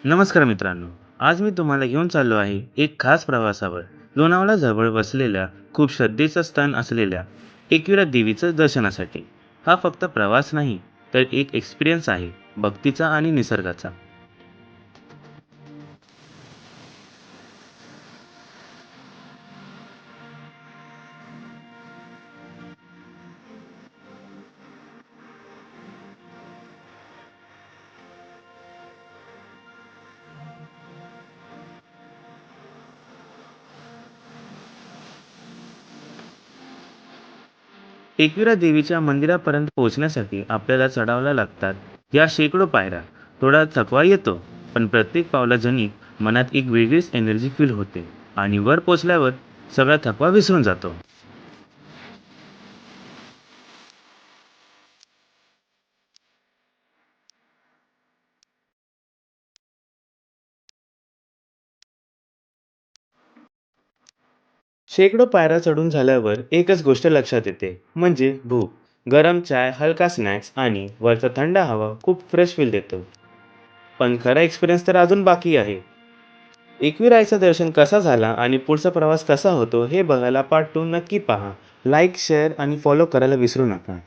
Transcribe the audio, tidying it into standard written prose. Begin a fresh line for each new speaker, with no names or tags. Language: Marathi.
नमस्कार मित्रांनो. आज मी तुम्हाला घेऊन चाललो आहे एक खास प्रवासावर. लोणावळा जवळ वसलेल्या खूप श्रद्धेचं स्थान असलेल्या एकविरा देवीचं दर्शनासाठी. हा फक्त प्रवास नाही, तर एक एक्सपिरियन्स आहे, भक्तीचा आणि निसर्गाचा. एकविरा देवीच्या मंदिरापर्यंत पोहोचण्यासाठी आपल्याला चढावल्या लागतात या शेकडो पायऱ्या. थोडा थकवा येतो, पण प्रत्येक पावलाजणी मनात एक वेगळीच एनर्जी फील होते आणि वर पोचल्यावर सगळा थकवा विसरून जातो. शेकडो पायऱ्या चढून झाल्यावर एकच गोष्ट लक्षात येते, म्हणजे भूक. गरम चाय, हलका स्नॅक्स आणि वरचा थंड हवा खूप फ्रेश फील देतो. पण खरा एक्सपिरियन्स तर अजून बाकी आहे. एकविरायचं दर्शन कसा झाला आणि पुढचा प्रवास कसा होतो हे बघायला पार्ट 2 नक्की पहा. लाईक, शेअर आणि फॉलो करायला विसरू नका.